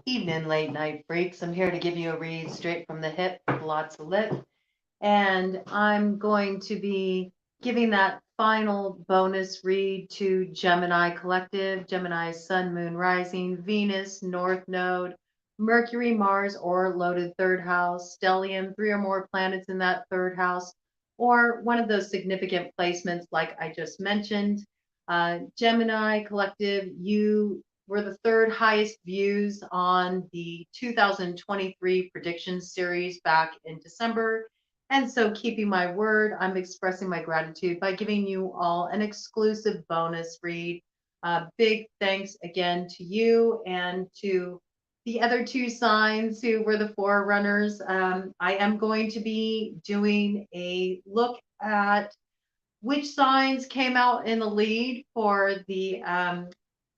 Evening, late night freaks. I'm here to give you a read straight from the hip with lots of lip. And I'm going to be giving that final bonus read to Gemini Collective, Gemini Sun, Moon, Rising, Venus, North Node, Mercury, Mars, or loaded third house, stellium, three or more planets in that third house, or one of those significant placements like I just mentioned. Gemini Collective, you were the third highest views on the 2023 predictions series back in December. And so, keeping my word, I'm expressing my gratitude by giving you all an exclusive bonus read. Big thanks again to you and to the other two signs who were the forerunners. I am going to be doing a look at which signs came out in the lead for the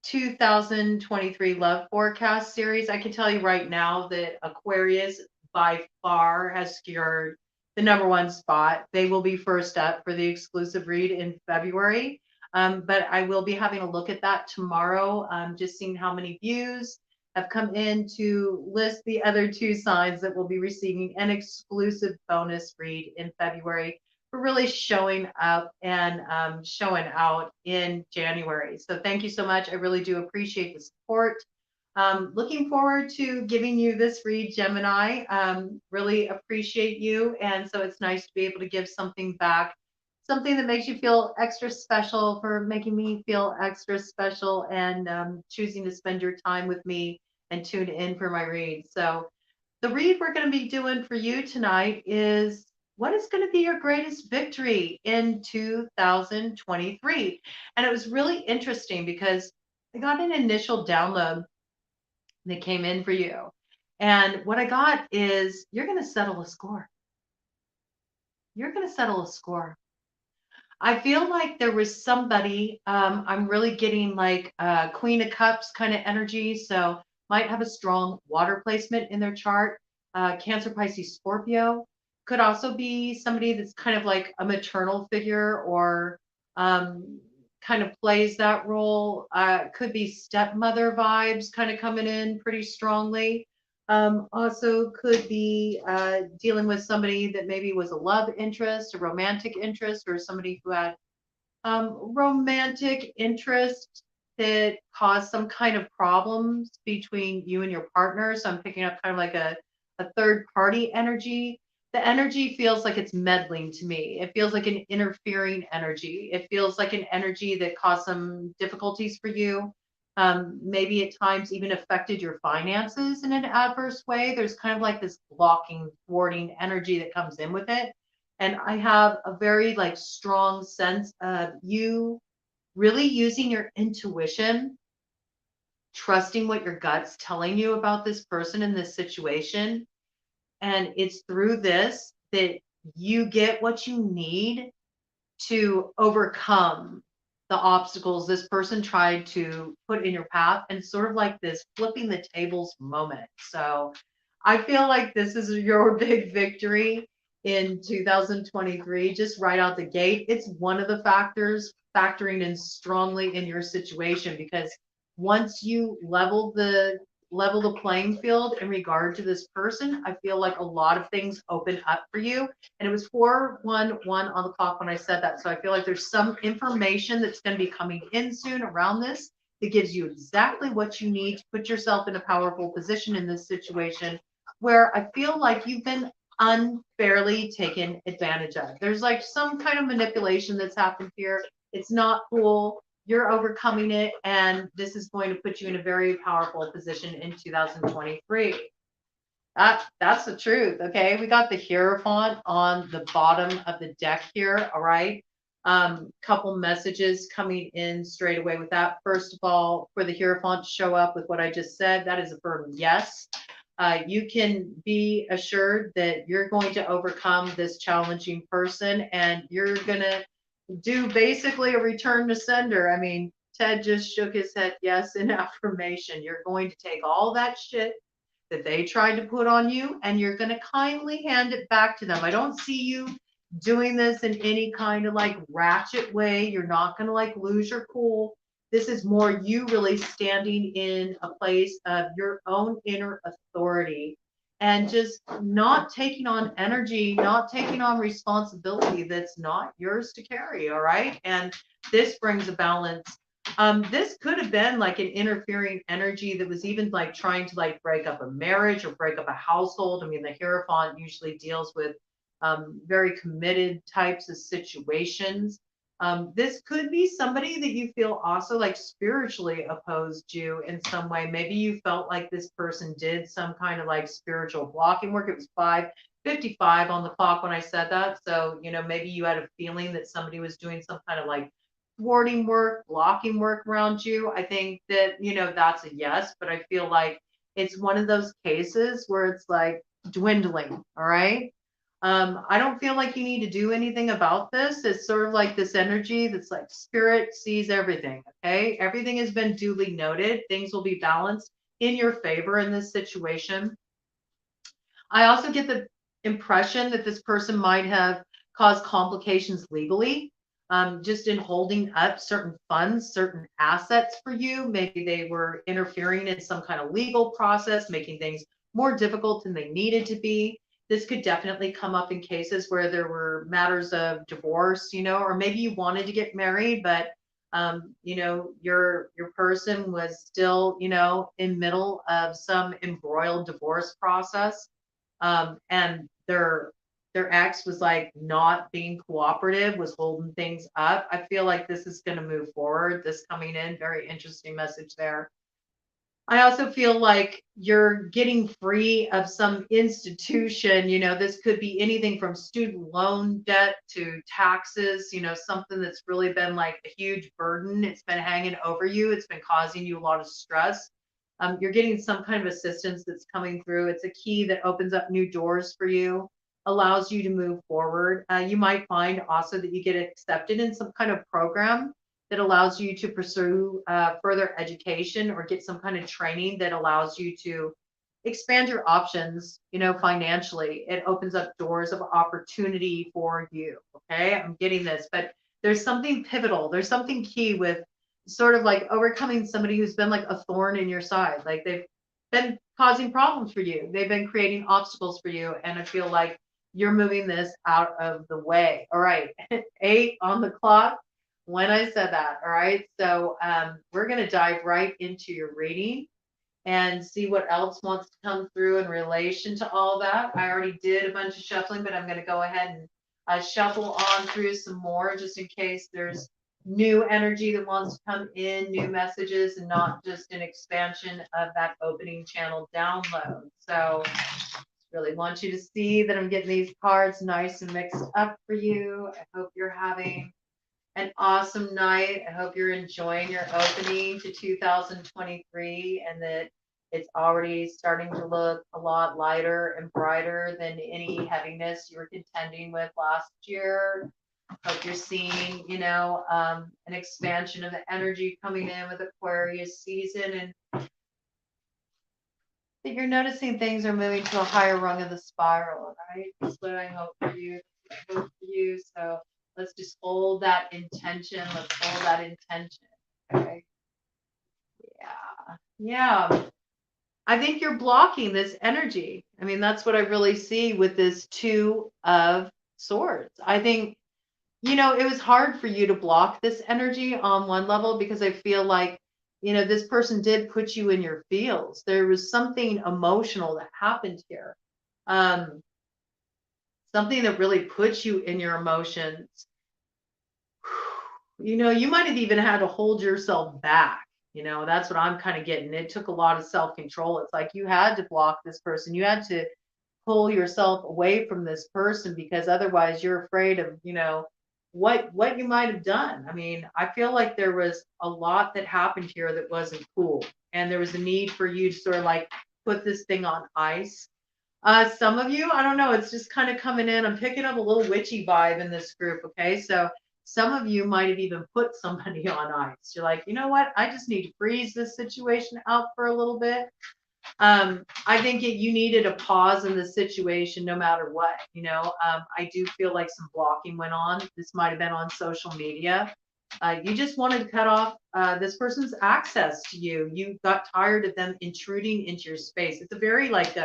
2023 Love Forecast series. I can tell you right now that Aquarius by far has secured the #1 spot. They will be first up for the exclusive read in February. But I will be having a look at that tomorrow, just seeing how many views have come in to list the other two signs that will be receiving an exclusive bonus read in February for really showing up and showing out in January. So thank you so much. I really do appreciate the support. Looking forward to giving you this read, Gemini. Really appreciate you. And so it's nice to be able to give something back, something that makes you feel extra special for making me feel extra special and choosing to spend your time with me and tune in for my read. So the read we're going to be doing for you tonight is what is going to be your greatest victory in 2023? And it was really interesting because I got an initial download that came in for you. And what I got is you're going to settle a score. You're going to settle a score. I feel like there was somebody, I'm really getting like Queen of Cups kind of energy. So might have a strong water placement in their chart. Cancer, Pisces, Scorpio. Could also be somebody that's kind of like a maternal figure or kind of plays that role. Could be stepmother vibes kind of coming in pretty strongly. Also could be dealing with somebody that maybe was a love interest, a romantic interest, or somebody who had romantic interest that caused some kind of problems between you and your partner. So I'm picking up kind of like a third party energy. The energy feels like it's meddling to me. It feels like an interfering energy. It feels like an energy that caused some difficulties for you. Maybe at times even affected your finances in an adverse way. There's kind of like this blocking, thwarting energy that comes in with it. And I have a very like strong sense of you really using your intuition, trusting what your gut's telling you about this person in this situation. And it's through this that you get what you need to overcome the obstacles this person tried to put in your path, and sort of like this flipping the tables moment. So I feel like this is your big victory in 2023, just right out the gate. It's one of the factors factoring in strongly in your situation, because once you level the playing field in regard to this person, I feel like a lot of things open up for you. And it was 411 on the clock when I said that. So I feel like there's some information that's going to be coming in soon around this that gives you exactly what you need to put yourself in a powerful position in this situation, where I feel like you've been unfairly taken advantage of. There's like some kind of manipulation that's happened here. It's not cool. You're overcoming it, and this is going to put you in a very powerful position in 2023. That's the truth. Okay, we got the Hierophant on the bottom of the deck here. All right, couple messages coming in straight away with that. First of all, for the Hierophant to show up with what I just said, that is a firm yes. You can be assured that you're going to overcome this challenging person, and you're gonna do basically a return to sender. I mean, Ted just shook his head yes in affirmation. You're going to take all that shit that they tried to put on you, and you're going to kindly hand it back to them. I don't see you doing this in any kind of like ratchet way. You're not going to like lose your cool. This is more you really standing in a place of your own inner authority and just not taking on energy, not taking on responsibility that's not yours to carry. All right. And this brings a balance. This could have been like an interfering energy that was even like trying to like break up a marriage or break up a household. I mean, the Hierophant usually deals with very committed types of situations. This could be somebody that you feel also like spiritually opposed you in some way. Maybe you felt like this person did some kind of like spiritual blocking work. It was 5:55 on the clock when I said that. So, maybe you had a feeling that somebody was doing some kind of like thwarting work, blocking work around you. I think that, that's a yes, but I feel like it's one of those cases where it's like dwindling. All right. I don't feel like you need to do anything about this. It's sort of like this energy that's like spirit sees everything. Okay. Everything has been duly noted. Things will be balanced in your favor in this situation. I also get the impression that this person might have caused complications legally, just in holding up certain funds, certain assets for you. Maybe they were interfering in some kind of legal process, making things more difficult than they needed to be. This could definitely come up in cases where there were matters of divorce, or maybe you wanted to get married, but your person was still, in middle of some embroiled divorce process, and their ex was like not being cooperative, was holding things up. I feel like this is going to move forward. This coming in, very interesting message there. I also feel like you're getting free of some institution. This could be anything from student loan debt to taxes, something that's really been like a huge burden. It's been hanging over you. It's been causing you a lot of stress. You're getting some kind of assistance that's coming through. It's a key that opens up new doors for you, allows you to move forward. You might find also that you get accepted in some kind of program that allows you to pursue further education or get some kind of training that allows you to expand your options, financially. It opens up doors of opportunity for you. Okay. I'm getting this, but there's something pivotal. There's something key with sort of like overcoming somebody who's been like a thorn in your side. Like they've been causing problems for you. They've been creating obstacles for you. And I feel like you're moving this out of the way. All right. 8 on the clock when I said that. All right. So we're going to dive right into your reading and see what else wants to come through in relation to all that. I already did a bunch of shuffling, but I'm going to go ahead and shuffle on through some more just in case there's new energy that wants to come in, new messages, and not just an expansion of that opening channel download. So really want you to see that I'm getting these cards nice and mixed up for you. I hope you're having an awesome night. I hope you're enjoying your opening to 2023 and that it's already starting to look a lot lighter and brighter than any heaviness you were contending with last year. Hope you're seeing, an expansion of the energy coming in with Aquarius season, and that you're noticing things are moving to a higher rung of the spiral, right? That's what I hope for you. So let's just hold that intention. Let's hold that intention. Okay. Yeah. Yeah. I think you're blocking this energy. I mean, that's what I really see with this 2 of Swords. I think, it was hard for you to block this energy on one level because I feel like, this person did put you in your feels. There was something emotional that happened here. Something that really puts you in your emotions. You might have even had to hold yourself back. That's what I'm kind of getting. It took a lot of self-control. It's like you had to block this person. You had to pull yourself away from this person because otherwise you're afraid of, what you might have done. I mean, I feel like there was a lot that happened here that wasn't cool. And there was a need for you to sort of like put this thing on ice. Some of you, I don't know, it's just kind of coming in. I'm picking up a little witchy vibe in this group. Okay. So some of you might have even put somebody on ice. You're like, you know what? I just need to freeze this situation out for a little bit. I think you needed a pause in the situation no matter what. I do feel like some blocking went on. This might have been on social media. You just wanted to cut off this person's access to you. You got tired of them intruding into your space. It's a very like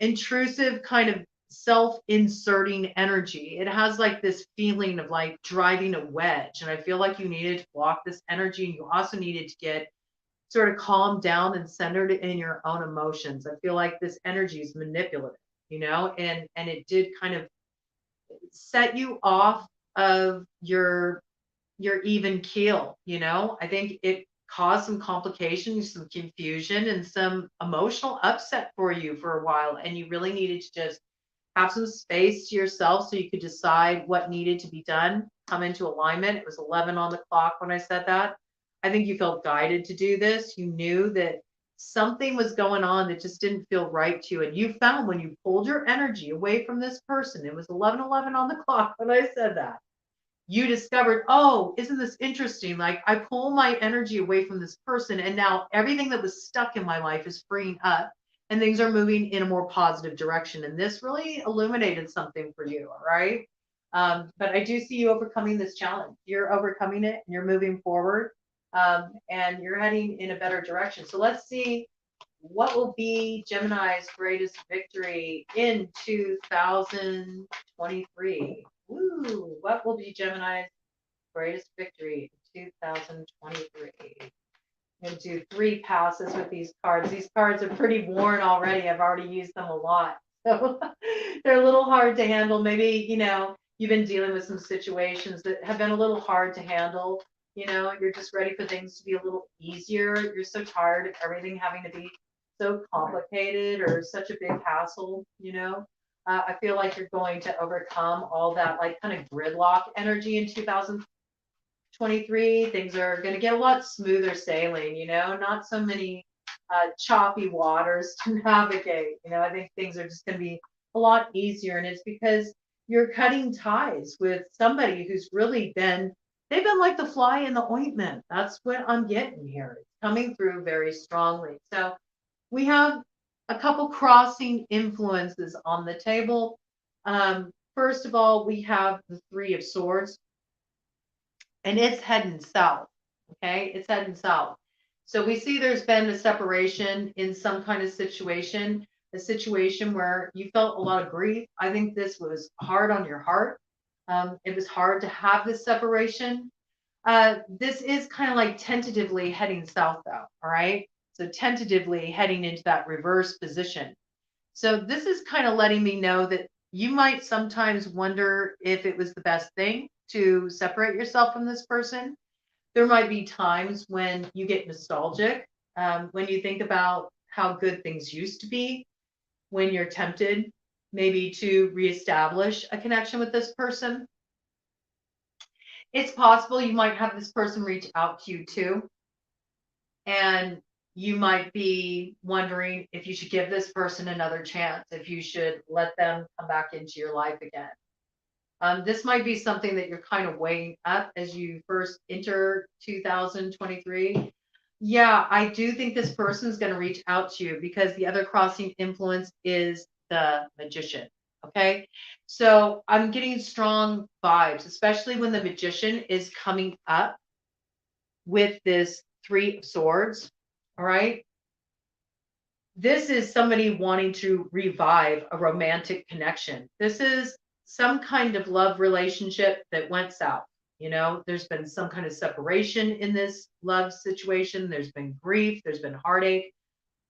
intrusive kind of self-inserting energy. It has like this feeling of like driving a wedge. And I feel like you needed to block this energy, and you also needed to get sort of calmed down and centered in your own emotions. I feel like this energy is manipulative, and it did kind of set you off of your even keel. I think it caused some complications, some confusion, and some emotional upset for you for a while, and you really needed to just have some space to yourself so you could decide what needed to be done, come into alignment. It was 11 on the clock when I said that. I think you felt guided to do this. You knew that something was going on that just didn't feel right to you. And you found when you pulled your energy away from this person, it was 11:11 on the clock when I said that, you discovered, oh, isn't this interesting? Like I pull my energy away from this person, and now everything that was stuck in my life is freeing up and things are moving in a more positive direction. And this really illuminated something for you. All right. But I do see you overcoming this challenge. You're overcoming it and you're moving forward, and you're heading in a better direction. So let's see what will be Gemini's greatest victory in 2023. Woo! What will be Gemini's greatest victory in 2023? I'm going to do 3 passes with these cards. These cards are pretty worn already. I've already used them a lot. So they're a little hard to handle. Maybe, you've been dealing with some situations that have been a little hard to handle. You're just ready for things to be a little easier. You're so tired of everything having to be so complicated or such a big hassle. I feel like you're going to overcome all that like kind of gridlock energy in 2023. Things are going to get a lot smoother sailing, not so many choppy waters to navigate. I think things are just going to be a lot easier. And it's because you're cutting ties with somebody who's really they've been like the fly in the ointment. That's what I'm getting here. It's coming through very strongly. So we have a couple crossing influences on the table. First of all, we have the 3 of Swords, and it's heading south. Okay, it's heading south. So we see there's been a separation in some kind of situation, a situation where you felt a lot of grief. I think this was hard on your heart. It was hard to have this separation. This is kind of like tentatively heading south, though. All right. So tentatively heading into that reverse position. So this is kind of letting me know that you might sometimes wonder if it was the best thing to separate yourself from this person. There might be times when you get nostalgic, when you think about how good things used to be, when you're tempted maybe to reestablish a connection with this person. It's possible you might have this person reach out to you too. And you might be wondering if you should give this person another chance, if you should let them come back into your life again. This might be something that you're kind of weighing up as you first enter 2023. Yeah, I do think this person is going to reach out to you because the other crossing influence is the Magician. Okay. So I'm getting strong vibes, especially when the Magician is coming up with this 3 of Swords. All right. This is somebody wanting to revive a romantic connection. This is some kind of love relationship that went south. There's been some kind of separation in this love situation. There's been grief. There's been heartache.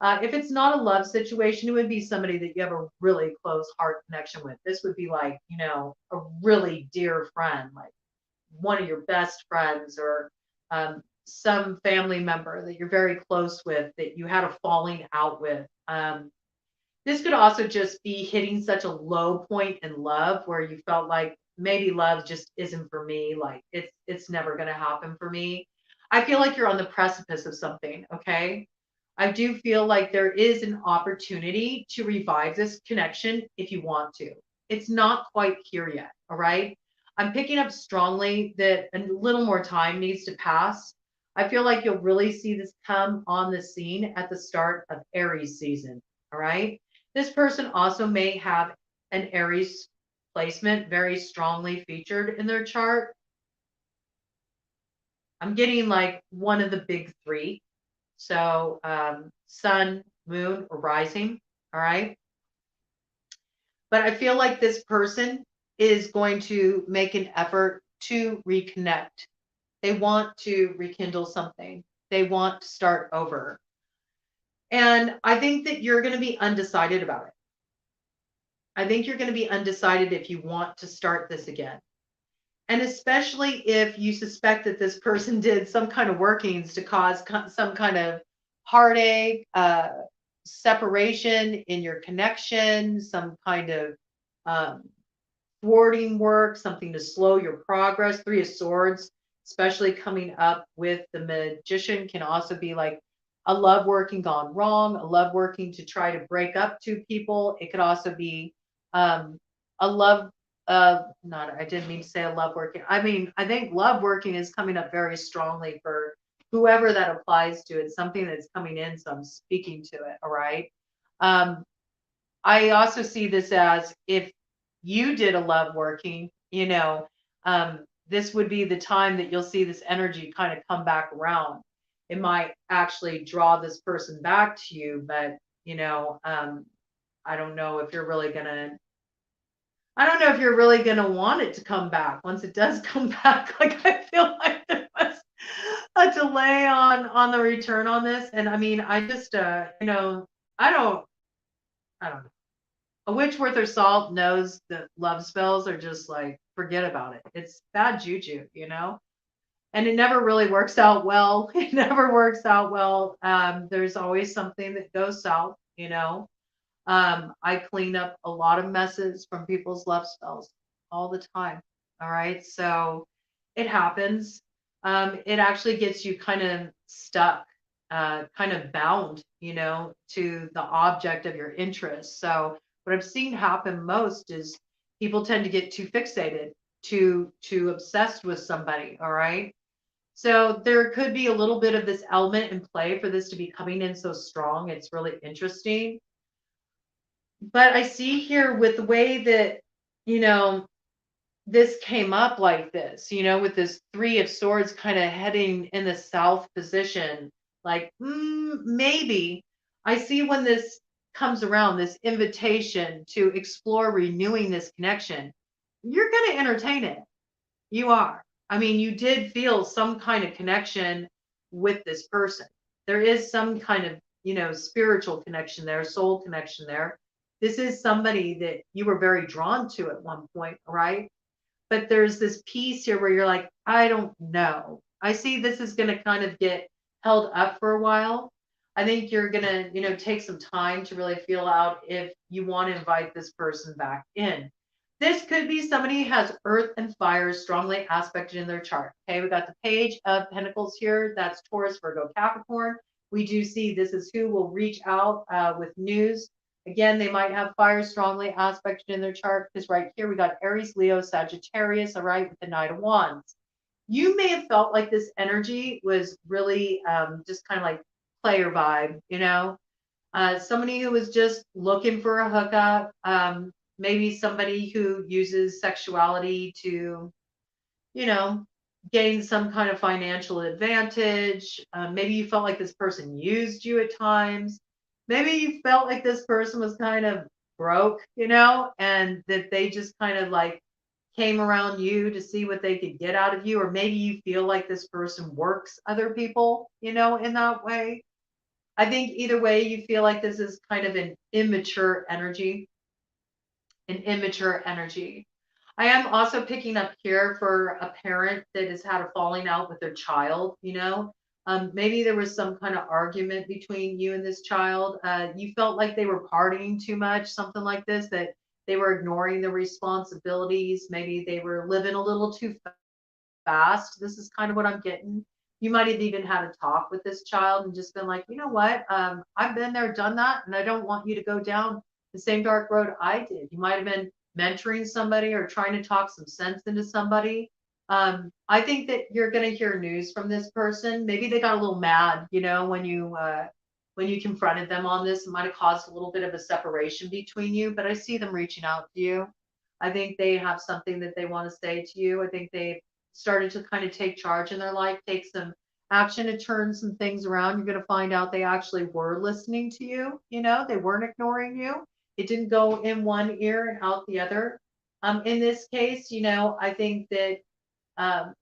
If it's not a love situation, it would be somebody that you have a really close heart connection with. This would be like, a really dear friend, like one of your best friends, or some family member that you're very close with that you had a falling out with. This could also just be hitting such a low point in love where you felt like maybe love just isn't for me. Like it's never going to happen for me. I feel like you're on the precipice of something. Okay. I do feel like there is an opportunity to revive this connection if you want to. It's not quite here yet. All right. I'm picking up strongly that a little more time needs to pass. I feel like you'll really see this come on the scene at the start of Aries season. All right. This person also may have an Aries placement very strongly featured in their chart. I'm getting like one of the big three. So sun, moon, or rising. All right. But I feel like this person is going to make an effort to reconnect. They want to rekindle something. They want to start over. And I think that you're going to be undecided about it. I think you're going to be undecided if you want to start this again. And especially if you suspect that this person did some kind of workings to cause some kind of heartache, separation in your connection, some kind of um, thwarting work, something to slow your progress. Three of Swords, especially coming up with the Magician, can also be like a love working gone wrong, a love working to try to break up two people. It could also be a love. Not, I didn't mean to say a love working. I mean, I think love working is coming up very strongly for whoever that applies to. It's something that's coming in, so I'm speaking to it. All right. Um, I also see this as if you did a love working, this would be the time that you'll see this energy kind of come back around. It might actually draw this person back to you, but I don't know if you're really gonna. I don't know if you're really gonna want it to come back once it does come back. Like I feel like there was a delay on the return on this, and I mean, I just I don't. I don't know. A witch worth her salt knows that love spells are just like, forget about it. It's bad juju. And it never really works out well. It never works out well. There's always something that goes south. I clean up a lot of messes from people's love spells all the time. All right. So it happens. It actually gets you kind of stuck, kind of bound, to the object of your interest. So what I've seen happen most is people tend to get too fixated, too obsessed with somebody. All right. So there could be a little bit of this element in play for this to be coming in so strong. It's really interesting. But I see here with the way that, you know, this came up like this, with this Three of Swords kind of heading in the south position, like maybe I see when this comes around, this invitation to explore renewing this connection, you're going to entertain it. You are. I mean, you did feel some kind of connection with this person. There is some kind of, spiritual connection there, soul connection there. This is somebody that you were very drawn to at one point, right? But there's this piece here where you're like, I don't know. I see this is going to kind of get held up for a while. I think you're going to, take some time to really feel out if you want to invite this person back in. This could be somebody who has earth and fire strongly aspected in their chart. Okay, we got the Page of Pentacles here. That's Taurus, Virgo, Capricorn. We do see this is who will reach out with news. Again, they might have fire strongly aspected in their chart because right here we got Aries, Leo, Sagittarius, all right, with the Knight of Wands. You may have felt like this energy was really just kind of like player vibe, somebody who was just looking for a hookup, maybe somebody who uses sexuality to, you know, gain some kind of financial advantage. Maybe you felt like this person used you at times. Maybe you felt like this person was kind of broke, and that they just kind of like came around you to see what they could get out of you. Or maybe you feel like this person works other people, in that way. I think either way, you feel like this is kind of an immature energy, an immature energy. I am also picking up here for a parent that has had a falling out with their child, maybe there was some kind of argument between you and this child. You felt like they were partying too much, something like this, that they were ignoring the responsibilities. Maybe they were living a little too fast. This is kind of what I'm getting. You might have even had a talk with this child and just been like, you know what? I've been there, done that, and I don't want you to go down the same dark road I did. You might have been mentoring somebody or trying to talk some sense into somebody. I think that you're going to hear news from this person. Maybe they got a little mad, when you confronted them on this. It might have caused a little bit of a separation between you, but I see them reaching out to you. I think they have something that they want to say to you. I think they started to kind of take charge in their life, take some action to turn some things around, you're going to find out they actually were listening to you. They weren't ignoring you. It didn't go in one ear and out the other. In this case, I think that um,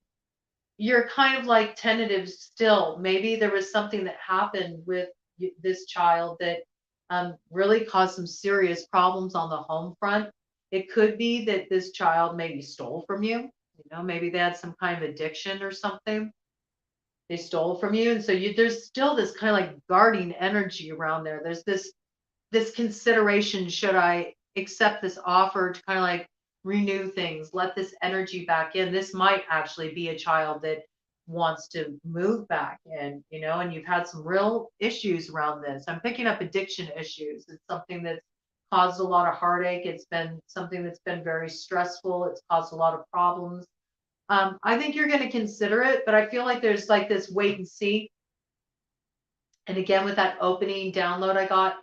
you're kind of like tentative still. Maybe there was something that happened with this child that really caused some serious problems on the home front. It could be that this child maybe stole from you. Maybe they had some kind of addiction or something. They stole from you, and so there's still this kind of like guarding energy around there. There's this consideration, should I accept this offer to kind of like renew things, let this energy back in? This might actually be a child that wants to move back in, and you've had some real issues around this. I'm picking up addiction issues. It's something that's caused a lot of heartache. It's been something that's been very stressful. It's caused a lot of problems. I think you're going to consider it, but I feel like there's like this wait and see. And again, with that opening download I got,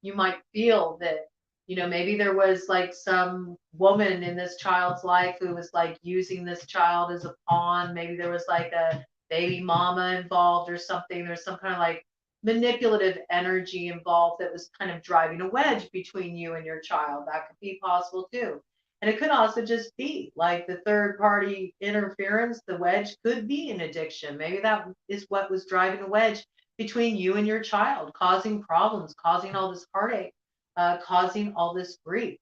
you might feel that, maybe there was like some woman in this child's life who was like using this child as a pawn. Maybe there was like a baby mama involved or something. There's some kind of like manipulative energy involved that was kind of driving a wedge between you and your child. That could be possible too. And it could also just be like the third party interference. The wedge could be an addiction. Maybe that is what was driving a wedge between you and your child, causing problems, causing all this heartache, causing all this grief.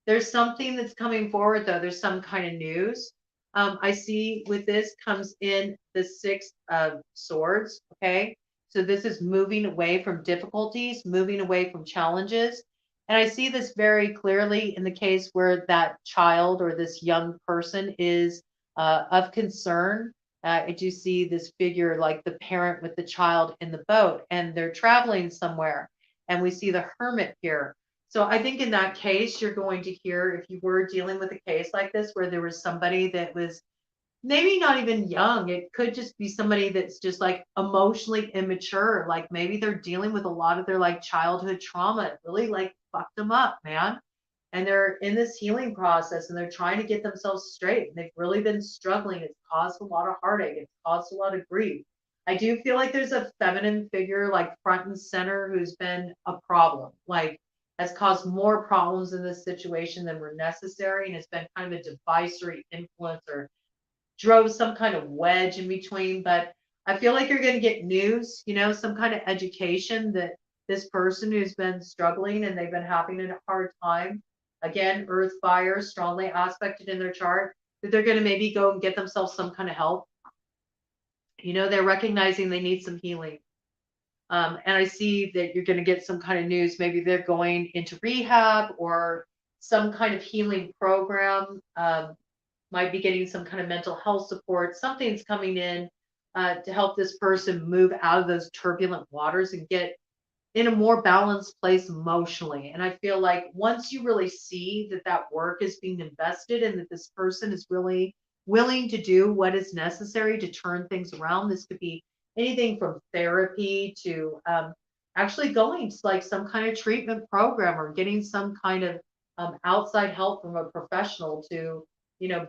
There's something that's coming forward, though. There's some kind of news. I see with this comes in the Six of Swords. Okay. So this is moving away from difficulties, moving away from challenges. And I see this very clearly in the case where that child or this young person is of concern. I do see this figure like the parent with the child in the boat, and they're traveling somewhere. And we see the hermit here. So I think in that case, you're going to hear, if you were dealing with a case like this where there was somebody that was maybe not even young, it could just be somebody that's just like emotionally immature. Like maybe they're dealing with a lot of their like childhood trauma. It really like fucked them up, man. And they're in this healing process and they're trying to get themselves straight. And they've really been struggling. It's caused a lot of heartache. It's caused a lot of grief. I do feel like there's a feminine figure like front and center who's been a problem, like has caused more problems in this situation than were necessary. And it's been kind of a divisory influence or drove some kind of wedge in between. But I feel like you're going to get news, some kind of education that this person who's been struggling and they've been having a hard time, again, earth fire, strongly aspected in their chart, that they're going to maybe go and get themselves some kind of help. They're recognizing they need some healing. And I see that you're going to get some kind of news. Maybe they're going into rehab or some kind of healing program. Might be getting some kind of mental health support. Something's coming in to help this person move out of those turbulent waters and get in a more balanced place emotionally. And I feel like once you really see that that work is being invested and that this person is really willing to do what is necessary to turn things around, this could be anything from therapy to actually going to like some kind of treatment program or getting some kind of outside help from a professional to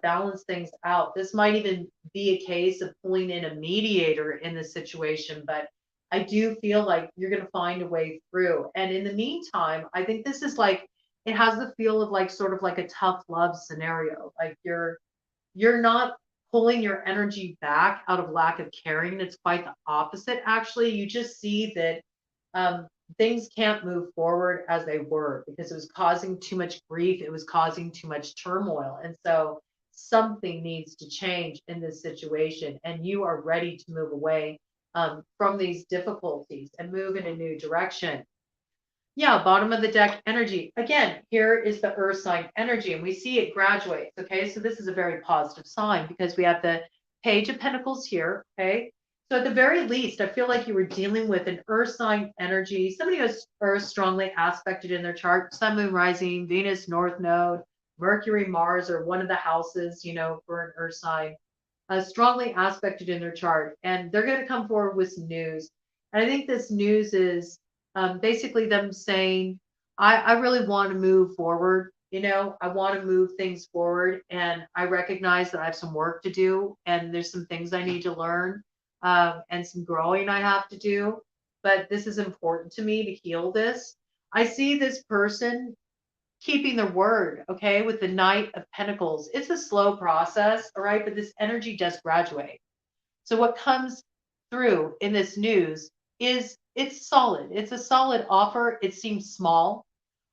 balance things out. This might even be a case of pulling in a mediator in this situation, but I do feel like you're going to find a way through. And in the meantime, I think this is like, it has the feel of like sort of like a tough love scenario. Like you're not pulling your energy back out of lack of caring. It's quite the opposite, actually. You just see that things can't move forward as they were because it was causing too much grief. It was causing too much turmoil. And so something needs to change in this situation. And you are ready to move away from these difficulties and move in a new direction. Yeah, bottom of the deck energy. Again, here is the earth sign energy, and we see it graduates. Okay, so this is a very positive sign because we have the Page of Pentacles here. Okay, so at the very least, I feel like you were dealing with an earth sign energy, somebody who has earth strongly aspected in their chart, sun, moon, rising, Venus, north node, Mercury, Mars, or one of the houses, for an earth sign, strongly aspected in their chart. And they're going to come forward with some news. And I think this news is basically them saying, I really want to move forward. you know, I want to move things forward, and I recognize that I have some work to do, and there's some things I need to learn, and some growing I have to do. But this is important to me to heal this. I see this person keeping their word, okay, with the Knight of Pentacles. It's a slow process, all right, but this energy does graduate. So what comes through in this news is it's solid. It's a solid offer. It seems small.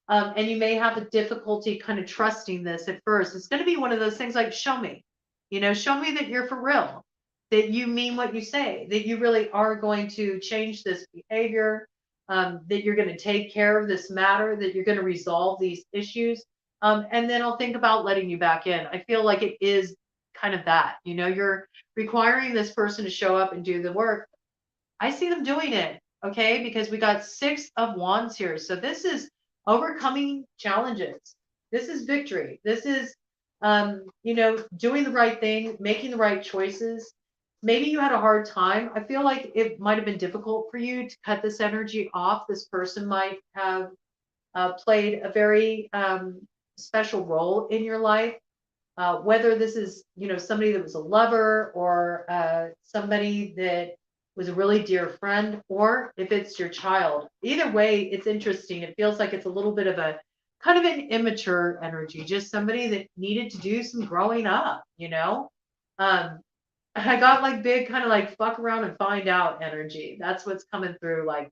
And you may have a difficulty kind of trusting this at first. It's going to be one of those things like, show me, you know, show me that you're for real, that you mean what you say, that you really are going to change this behavior, that you're going to take care of this matter, that you're going to resolve these issues. And then I'll think about letting you back in. I feel like it is kind of that, you know, you're requiring this person to show up and do the work. I see them doing it, okay? Because we got 6 of Wands here. So this is overcoming challenges. This is victory. This is, you know, doing the right thing, making the right choices. Maybe you had a hard time. I feel like it might have been difficult for you to cut this energy off. This person might have played a very special role in your life. Whether this is, you know, somebody that was a lover, or somebody that was a really dear friend, or if it's your child. Either way, it's interesting. It feels like it's a little bit of a kind of an immature energy, just somebody that needed to do some growing up, you know? Um, I got like big kind of like fuck around and find out energy. That's what's coming through. Like,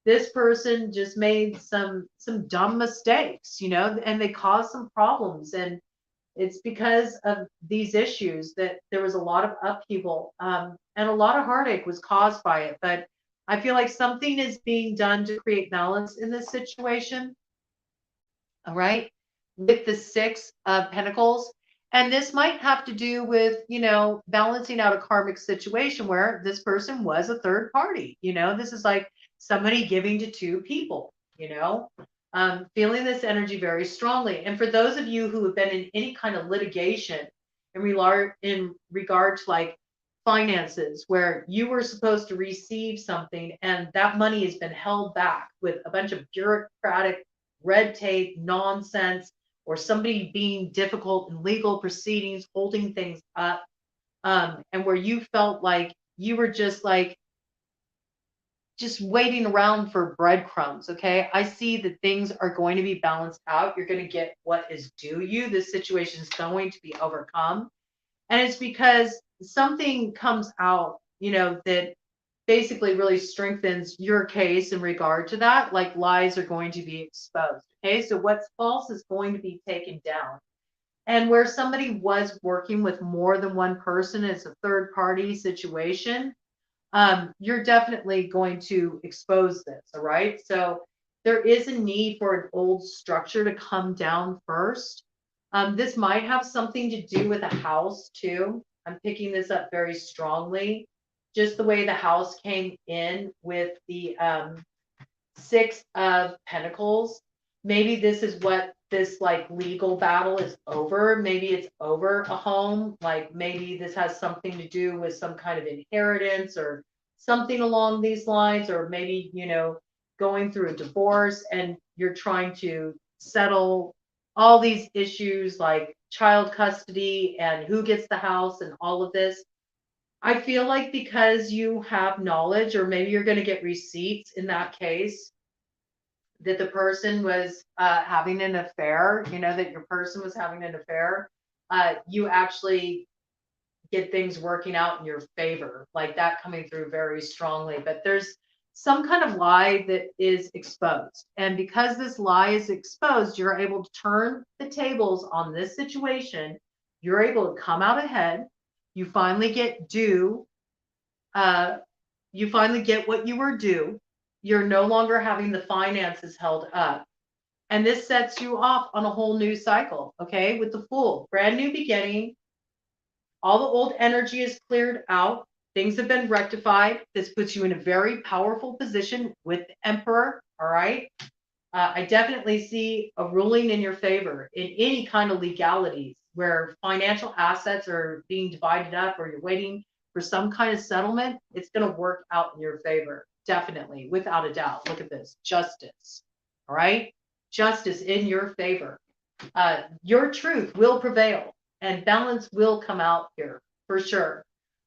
this person just made some dumb mistakes, you know, and they caused some problems, and it's because of these issues that there was a lot of upheaval, and a lot of heartache was caused by it. But I feel like something is being done to create balance in this situation. All right. With the 6 of Pentacles. And this might have to do with, you know, balancing out a karmic situation where this person was a third party. You know, this is like somebody giving to 2 people, you know, feeling this energy very strongly. And for those of you who have been in any kind of litigation in regard to like finances, where you were supposed to receive something and that money has been held back with a bunch of bureaucratic red tape nonsense, or somebody being difficult in legal proceedings, holding things up, and where you felt like you were just like just waiting around for breadcrumbs. Okay, I see that things are going to be balanced out. You're going to get what is due you. This situation is going to be overcome, and it's because something comes out, you know, that basically really strengthens your case in regard to that. Like, lies are going to be exposed. Okay, so what's false is going to be taken down. And where somebody was working with more than one person, as a third party situation, you're definitely going to expose this. All right, so there is a need for an old structure to come down first. This might have something to do with a house too. I'm picking this up very strongly. Just the way the house came in with the 6 of Pentacles. Maybe this is what this like legal battle is over. Maybe it's over a home. Like, maybe this has something to do with some kind of inheritance or something along these lines, or maybe, you know, going through a divorce and you're trying to settle all these issues like child custody and who gets the house and all of this. I feel like because you have knowledge, or maybe you're going to get receipts in that case, that the person was having an affair, you know, that your person was having an affair, you actually get things working out in your favor, like that coming through very strongly. But there's some kind of lie that is exposed. And because this lie is exposed, you're able to turn the tables on this situation. You're able to come out ahead. You finally get due. Uh, you finally get what you were due. You're no longer having the finances held up. And this sets you off on a whole new cycle, okay? With the Fool, brand new beginning. All the old energy is cleared out. Things have been rectified. This puts you in a very powerful position with the Emperor, all right? I definitely see a ruling in your favor in any kind of legalities where financial assets are being divided up, or you're waiting for some kind of settlement. It's going to work out in your favor, definitely, without a doubt. Look at this, justice, all right? Justice in your favor. Your truth will prevail and balance will come out here for sure.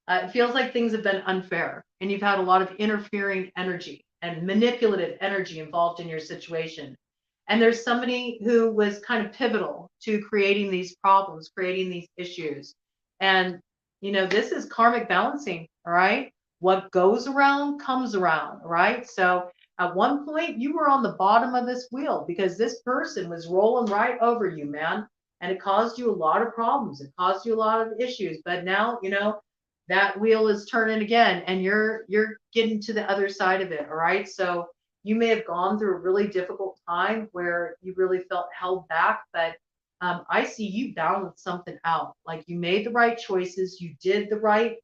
It feels like things have been unfair and you've had a lot of interfering energy and manipulative energy involved in your situation. And there's somebody who was kind of pivotal to creating these problems, creating these issues. And, this is karmic balancing, all right? What goes around comes around, all right? So at one point, you were on the bottom of this wheel because this person was rolling right over you, man. And it caused you a lot of problems. It caused you a lot of issues. But now, that wheel is turning again and you're getting to the other side of it. All right. So you may have gone through a really difficult time where you really felt held back, but I see you balance something out. Like you made the right choices, you did the right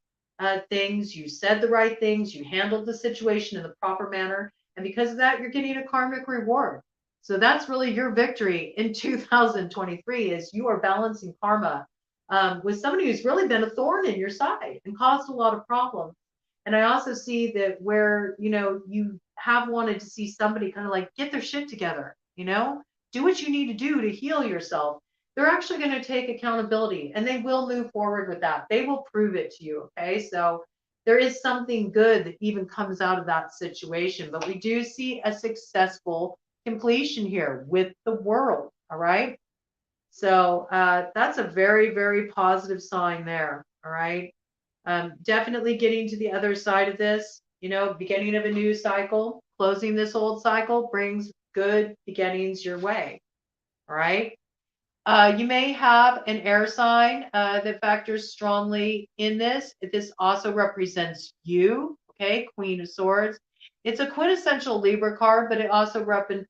things, you said the right things, you handled the situation in the proper manner. And because of that, you're getting a karmic reward. So that's really your victory in 2023 is you are balancing karma with somebody who's really been a thorn in your side and caused a lot of problems. And I also see that where, you have wanted to see somebody kind of like get their shit together, do what you need to do to heal yourself. They're actually going to take accountability and they will move forward with that. They will prove it to you. Okay. So there is something good that even comes out of that situation, but we do see a successful completion here with the world. All right. So that's a very, very positive sign there. All right. Definitely getting to the other side of this, beginning of a new cycle, closing this old cycle brings good beginnings your way. All right. You may have an air sign that factors strongly in this. This also represents you, okay, Queen of Swords. It's a quintessential Libra card, but it also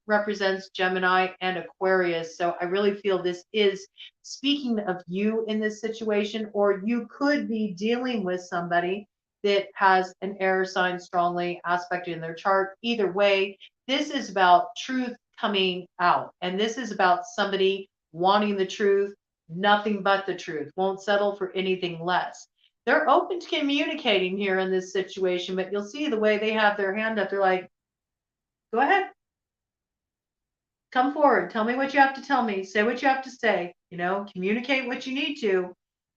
represents Gemini and Aquarius. So I really feel this is speaking of you in this situation, or you could be dealing with somebody that has an air sign strongly aspected in their chart. Either way, this is about truth coming out, and this is about somebody wanting the truth, nothing but the truth, won't settle for anything less. They're open to communicating here in this situation, but you'll see the way they have their hand up. They're like, go ahead, come forward, tell me what you have to tell me, say what you have to say, communicate what you need to.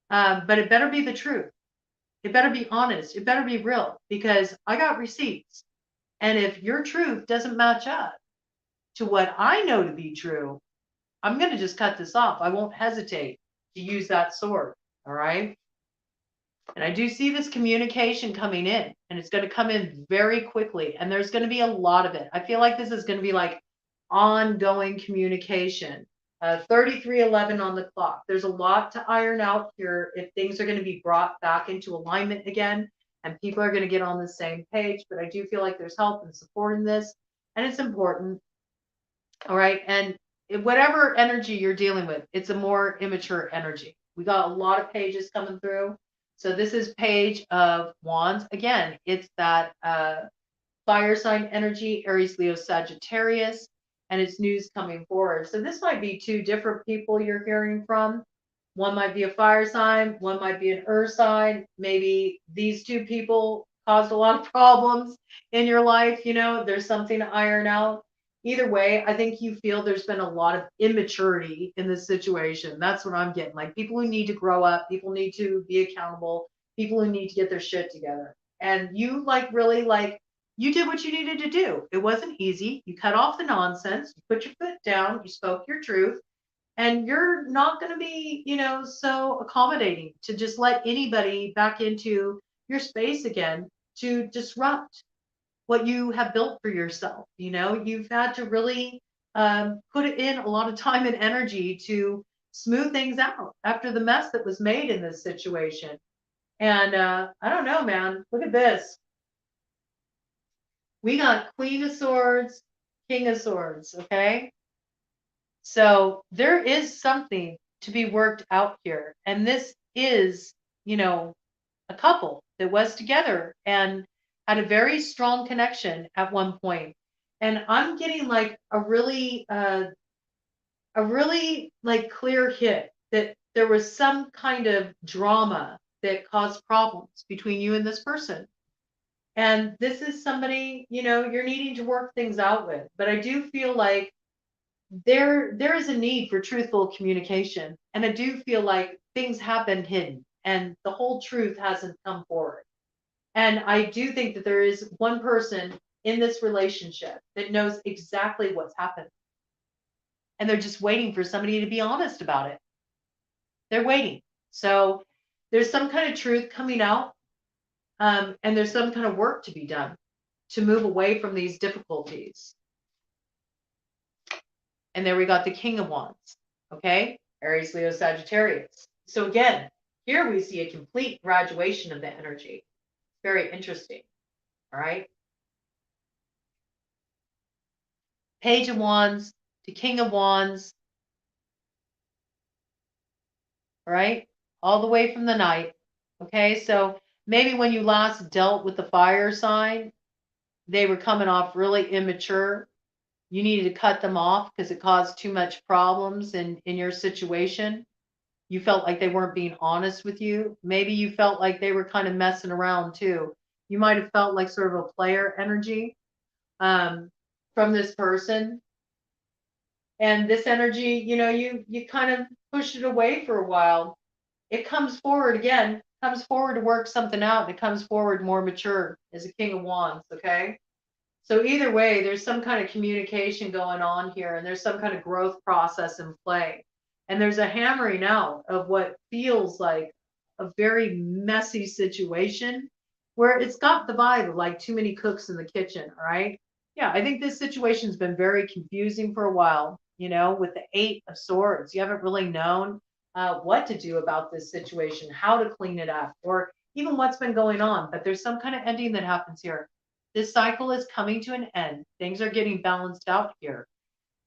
But it better be the truth. It better be honest. It better be real because I got receipts. And if your truth doesn't match up to what I know to be true, I'm going to just cut this off. I won't hesitate to use that sword. All right. And I do see this communication coming in, and it's going to come in very quickly. And there's going to be a lot of it. I feel like this is going to be like ongoing communication. 3311 on the clock. There's a lot to iron out here if things are going to be brought back into alignment again and people are going to get on the same page. But I do feel like there's help and support in this, and it's important. All right. And whatever energy you're dealing with, it's a more immature energy. We got a lot of pages coming through. So this is Page of Wands. Again, it's that fire sign energy, Aries, Leo, Sagittarius, and it's news coming forward. So this might be two different people you're hearing from. One might be a fire sign, one might be an earth sign. Maybe these two people caused a lot of problems in your life. There's something to iron out. Either way, I think you feel there's been a lot of immaturity in this situation. That's what I'm getting. Like people who need to grow up, people need to be accountable, people who need to get their shit together. And you really you did what you needed to do. It wasn't easy. You cut off the nonsense, you put your foot down, you spoke your truth, and you're not going to be, so accommodating to just let anybody back into your space again to disrupt what you have built for yourself. You've had to really put in a lot of time and energy to smooth things out after the mess that was made in this situation. And I don't know, man. Look at this. We got Queen of Swords, King of Swords, okay? So there is something to be worked out here. And this is, a couple that was together and had a very strong connection at one point. And I'm getting like a really like clear hit that there was some kind of drama that caused problems between you and this person. And this is somebody, you're needing to work things out with. But I do feel like there is a need for truthful communication. And I do feel like things have been hidden and the whole truth hasn't come forward. And I do think that there is one person in this relationship that knows exactly what's happened. And they're just waiting for somebody to be honest about it. They're waiting. So there's some kind of truth coming out, and there's some kind of work to be done to move away from these difficulties. And there we got the King of Wands. Okay? Aries, Leo, Sagittarius. So again, here we see a complete graduation of the energy. Very interesting. All right? Page of Wands to King of Wands. All right? All the way from the night. Okay? So maybe when you last dealt with the fire sign, they were coming off really immature. You needed to cut them off because it caused too much problems in your situation. You felt like they weren't being honest with you. Maybe you felt like they were kind of messing around too. You might have felt like sort of a player energy from this person. And this energy, you kind of pushed it away for a while. It comes forward again, comes forward to work something out, and it comes forward more mature as a King of Wands, okay? So either way, there's some kind of communication going on here, and there's some kind of growth process in play. And there's a hammering out of what feels like a very messy situation where it's got the vibe of like too many cooks in the kitchen, all right? Yeah, I think this situation's been very confusing for a while, with the Eight of Swords. You haven't really known what to do about this situation, how to clean it up, or even what's been going on. But there's some kind of ending that happens here. This cycle is coming to an end. Things are getting balanced out here.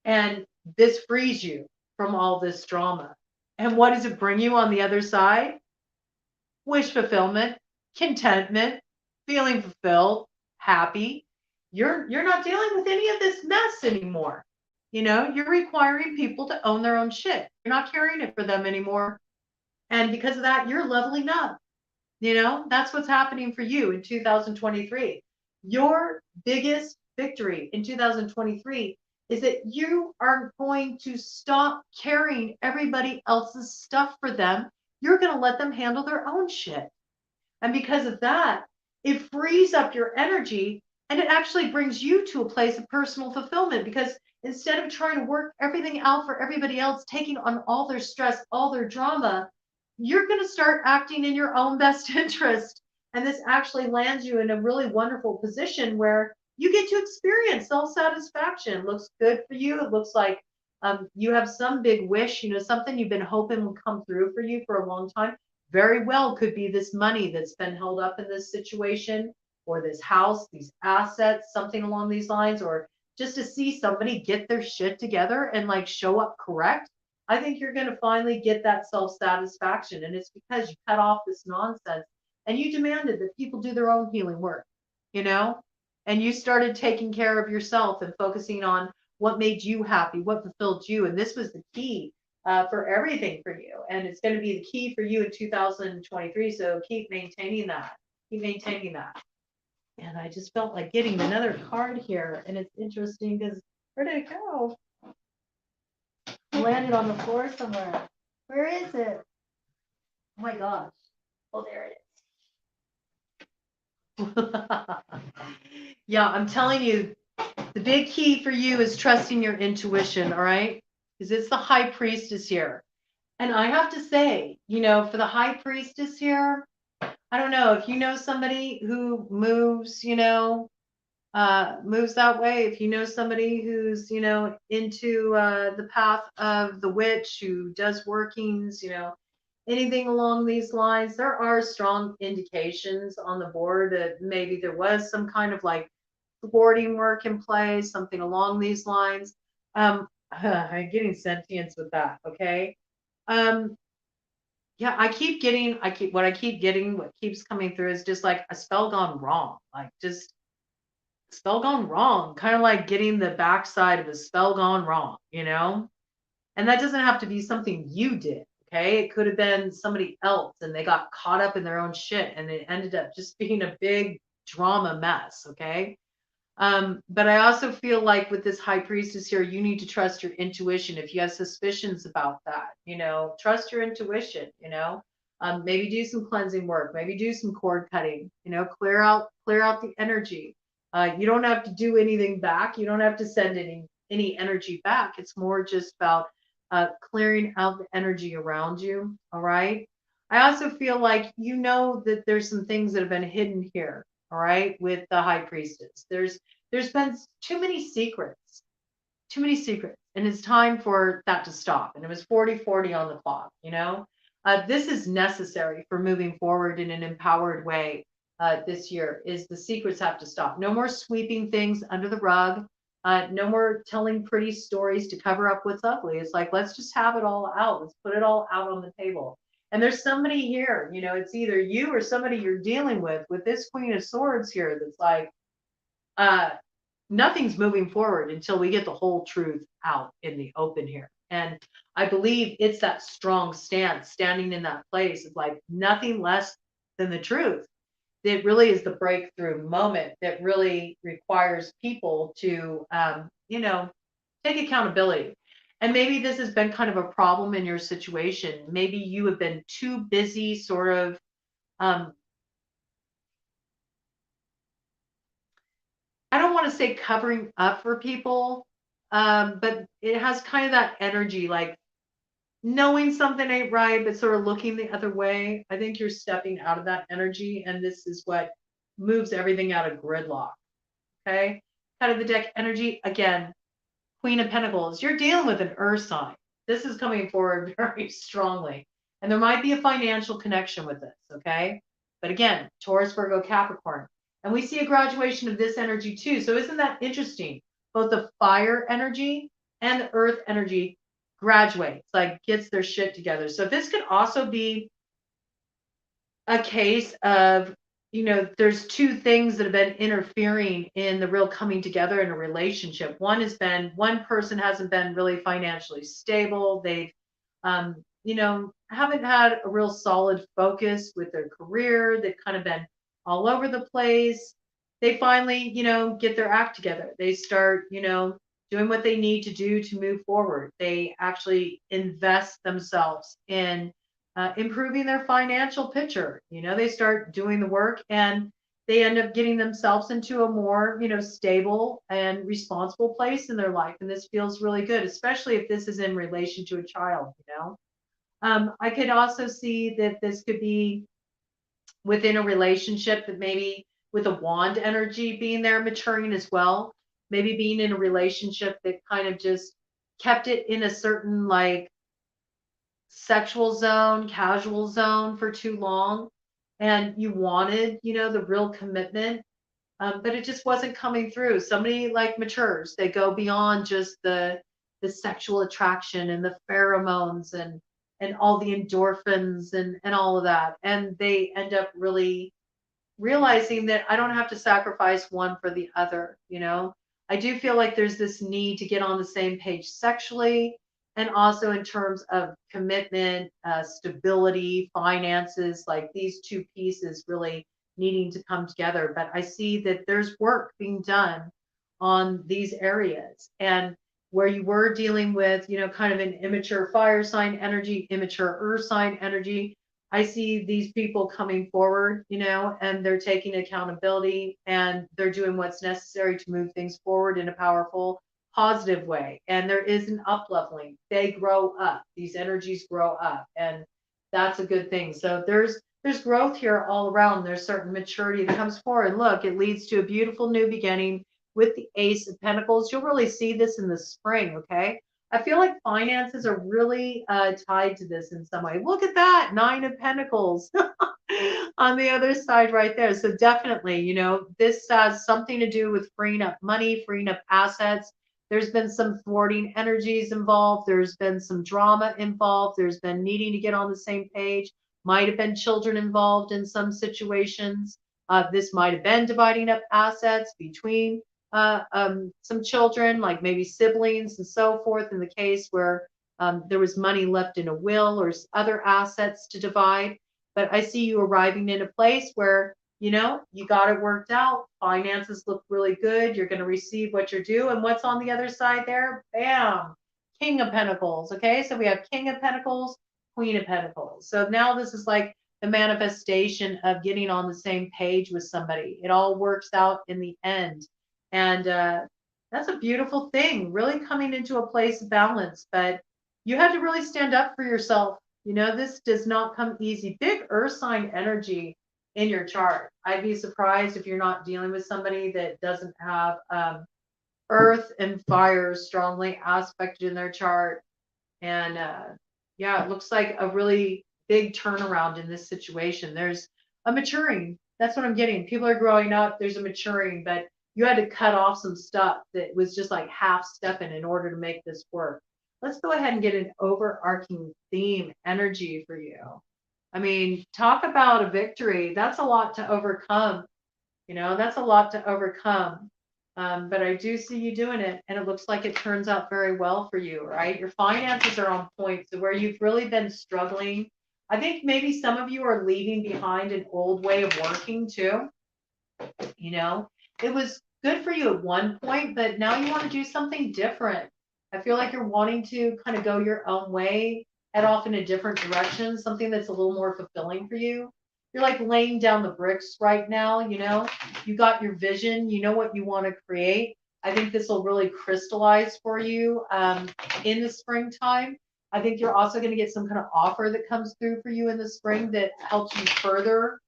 And this frees you from all this drama. And what does it bring you on the other side? Wish fulfillment, contentment, feeling fulfilled, happy. You're not dealing with any of this mess anymore. You're requiring people to own their own shit. You're not carrying it for them anymore. And because of that, you're leveling up. That's what's happening for you in 2023. Your biggest victory in 2023 is that you are going to stop carrying everybody else's stuff for them. You're going to let them handle their own shit. And because of that, it frees up your energy and it actually brings you to a place of personal fulfillment, because instead of trying to work everything out for everybody else, taking on all their stress, all their drama, you're going to start acting in your own best interest. And this actually lands you in a really wonderful position where you get to experience self-satisfaction. It looks good for you. It looks like you have some big wish, something you've been hoping will come through for you for a long time. Very well could be this money that's been held up in this situation, or this house, these assets, something along these lines, or just to see somebody get their shit together and like show up correct. I think you're going to finally get that self-satisfaction. And it's because you cut off this nonsense and you demanded that people do their own healing work, and you started taking care of yourself and focusing on what made you happy, what fulfilled you. And this was the key for everything for you. And it's going to be the key for you in 2023. So keep maintaining that. Keep maintaining that. And I just felt like getting another card here. And it's interesting because where did it go? Landed on the floor somewhere. Where is it? Oh my gosh. Oh, there it is. Yeah, I'm telling you, the big key for you is trusting your intuition, all right? Because it's the High Priestess here. And I have to say, for the High Priestess here, I don't know if you know somebody who moves, moves that way. If you know somebody who's, into the path of the witch, who does workings, anything along these lines, there are strong indications on the board that maybe there was some kind of like thwarting work in place, something along these lines. I'm getting sentience with that. Okay. Yeah, what keeps coming through is just like a spell gone wrong. Like just spell gone wrong, kind of like getting the backside of a spell gone wrong, And that doesn't have to be something you did, okay? It could have been somebody else and they got caught up in their own shit and it ended up just being a big drama mess, okay? But I also feel like with this high priestess here, you need to trust your intuition. If you have suspicions about that, trust your intuition. Maybe do some cleansing work, maybe do some cord cutting, clear out the energy. You don't have to do anything back. You don't have to send any energy back. It's more just about clearing out the energy around you. All right. I also feel like that there's some things that have been hidden here. All right, with the high priestess. There's been too many secrets, and it's time for that to stop. And it was 40-40 on the clock. This is necessary for moving forward in an empowered way this year. Is the secrets have to stop. No more sweeping things under the rug. No more telling pretty stories to cover up what's ugly. It's like, let's just have it all out. Let's put it all out on the table. And there's somebody here, it's either you or somebody you're dealing with this Queen of Swords here that's like, uh, nothing's moving forward until we get the whole truth out in the open here. And I believe it's that strong stance, standing in that place of like nothing less than the truth. It really is the breakthrough moment that really requires people to, take accountability. And maybe this has been kind of a problem in your situation. Maybe you have been too busy, sort of, um, I don't want to say covering up for people, but it has kind of that energy, like knowing something ain't right, but sort of looking the other way. I think you're stepping out of that energy, and this is what moves everything out of gridlock. Okay. Kind of the deck energy again, Queen of Pentacles. You're dealing with an earth sign. This is coming forward very strongly. And there might be a financial connection with this. Okay. But again, Taurus, Virgo, Capricorn. And we see a graduation of this energy too. So isn't that interesting? Both the fire energy and the earth energy graduates, like gets their shit together. So this could also be a case of, there's two things that have been interfering in the real coming together in a relationship. One has been one person hasn't been really financially stable. They've, haven't had a real solid focus with their career. They've kind of been all over the place. They finally, get their act together. They start, doing what they need to do to move forward. They actually invest themselves in improving their financial picture. They start doing the work and they end up getting themselves into a more, stable and responsible place in their life. And this feels really good, especially if this is in relation to a child. I could also see that this could be within a relationship that maybe with a wand energy being there, maturing as well, maybe being in a relationship that kind of just kept it in a certain like sexual zone, casual zone for too long, and you wanted, the real commitment, but it just wasn't coming through. Somebody like matures, they go beyond just the sexual attraction and the pheromones and all the endorphins and all of that, and they end up really realizing that I don't have to sacrifice one for the other. I do feel like there's this need to get on the same page sexually and also in terms of commitment, stability, finances, like these two pieces really needing to come together. But I see that there's work being done on these areas. And where you were dealing with, kind of an immature fire sign energy, immature earth sign energy, I see these people coming forward, and they're taking accountability and they're doing what's necessary to move things forward in a powerful, positive way. And there is an up leveling. They grow up. These energies grow up, and that's a good thing. So there's growth here all around. There's certain maturity that comes forward. And look, it leads to a beautiful new beginning with the Ace of Pentacles. You'll really see this in the spring. Okay. I feel like finances are really tied to this in some way. Look at that, Nine of Pentacles on the other side right there. So definitely, this has something to do with freeing up money, freeing up assets. There's been some thwarting energies involved. There's been some drama involved. There's been needing to get on the same page. Might have been children involved in some situations. This might have been dividing up assets between some children, like maybe siblings and so forth, in the case where there was money left in a will or other assets to divide. But I see you arriving in a place where, You know, you got it worked out. Finances look really good. You're going to receive what you're due. And what's on the other side there? Bam. King of Pentacles. Okay. So we have King of Pentacles, Queen of Pentacles. So now this is like the manifestation of getting on the same page with somebody. It all works out in the end. And that's a beautiful thing, really coming into a place of balance. But you had to really stand up for yourself. You know, this does not come easy. Big earth sign energy in your chart. I'd be surprised if you're not dealing with somebody that doesn't have earth and fire strongly aspected in their chart. And yeah, it looks like a really big turnaround in this situation. There's a maturing. That's what I'm getting. People are growing up. There's a maturing, but you had to cut off some stuff that was just like half stepping in order to make this work. Let's go ahead and get an overarching theme energy for you. I mean, talk about a victory. That's a lot to overcome. You know, that's a lot to overcome. But I do see you doing it, and it looks like it turns out very well for you, right? Your finances are on point. So where you've really been struggling, I think maybe some of you are leaving behind an old way of working too. You know, it was good for you at one point, but now you want to do something different. I feel like you're wanting to kind of go your own way, head off in a different direction, something that's a little more fulfilling for you. You're like laying down the bricks right now, you know, you got your vision, you know what you want to create. I think this will really crystallize for you in the springtime. I think you're also going to get some kind of offer that comes through for you in the spring that helps you further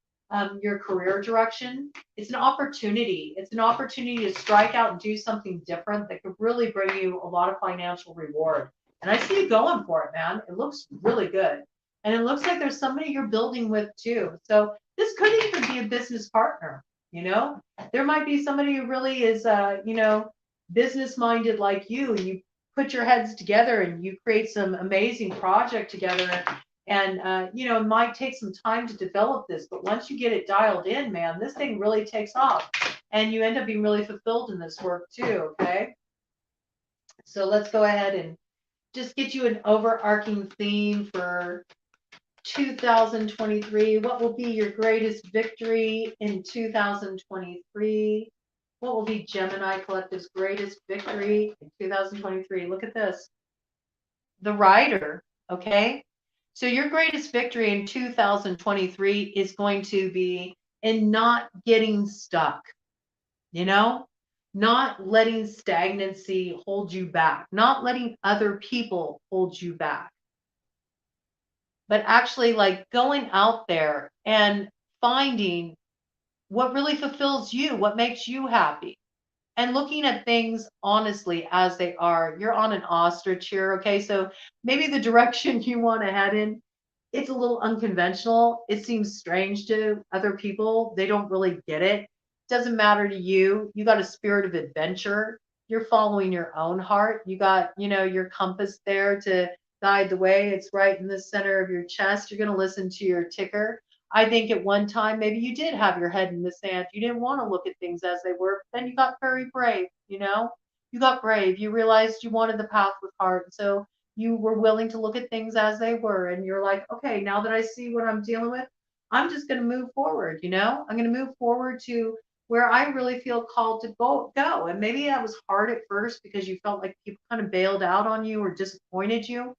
your career direction. It's an opportunity. It's an opportunity to strike out and do something different that could really bring you a lot of financial reward. And I see you going for it, man. It looks really good. And it looks like there's somebody you're building with too. So this could even be a business partner, you know? There might be somebody who really is, you know, business minded like you, and you put your heads together and you create some amazing project together. And you know, it might take some time to develop this, but once you get it dialed in, man, this thing really takes off, and you end up being really fulfilled in this work too. Okay, so let's go ahead and just get you an overarching theme for 2023. What will be your greatest victory in 2023? What will be Gemini Collective's greatest victory in 2023? Look at this. The Rider, okay? So your greatest victory in 2023 is going to be in not getting stuck, you know, not letting stagnancy hold you back, not letting other people hold you back, but actually like going out there and finding what really fulfills you, what makes you happy, and looking at things honestly as they are. You're on an ostrich here, okay? So maybe the direction you want to head in, it's a little unconventional. It seems strange to other people. They don't really get it. Doesn't matter to you. You got a spirit of adventure. You're following your own heart. You got, you know, your compass there to guide the way. It's right in the center of your chest. You're going to listen to your ticker. I think at one time, maybe you did have your head in the sand. You didn't want to look at things as they were. But then you got very brave, you know? You got brave. You realized you wanted the path with heart. So you were willing to look at things as they were. And you're like, okay, now that I see what I'm dealing with, I'm just going to move forward, you know? I'm going to move forward to where I really feel called to go. And maybe that was hard at first because you felt like people kind of bailed out on you or disappointed you.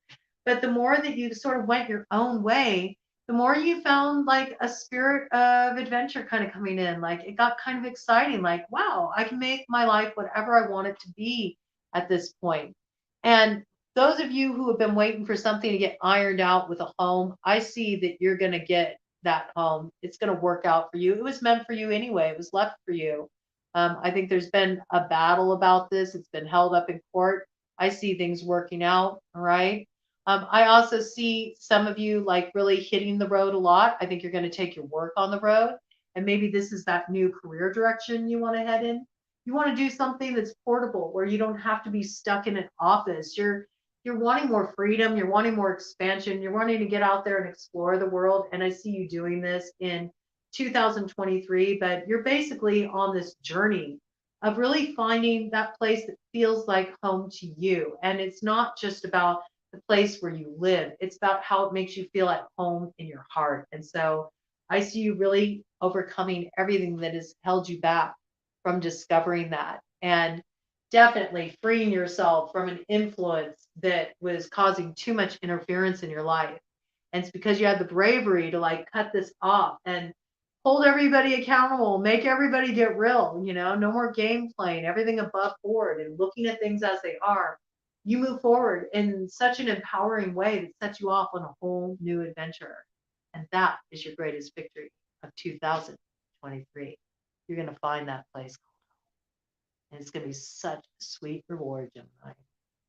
But the more that you sort of went your own way, the more you found like a spirit of adventure kind of coming in. Like it got kind of exciting. Like, wow, I can make my life whatever I want it to be at this point. And those of you who have been waiting for something to get ironed out with a home, I see that you're going to get that home. It's going to work out for you. It was meant for you anyway. It was left for you. I think there's been a battle about this. It's been held up in court. I see things working out. All right. I also see some of you like really hitting the road a lot. I think you're going to take your work on the road. And maybe this is that new career direction you want to head in. You want to do something that's portable where you don't have to be stuck in an office. You're wanting more freedom. You're wanting more expansion. You're wanting to get out there and explore the world. And I see you doing this in 2023, but you're basically on this journey of really finding that place that feels like home to you. And it's not just about the place where you live. It's about how it makes you feel at home in your heart. And so I see you really overcoming everything that has held you back from discovering that, and definitely freeing yourself from an influence that was causing too much interference in your life. And it's because you had the bravery to like cut this off and hold everybody accountable, make everybody get real, no more game playing, everything above board and looking at things as they are. You move forward in such an empowering way that sets you off on a whole new adventure. And that is your greatest victory of 2023. You're going to find that place, and it's going to be such a sweet reward, Gemini.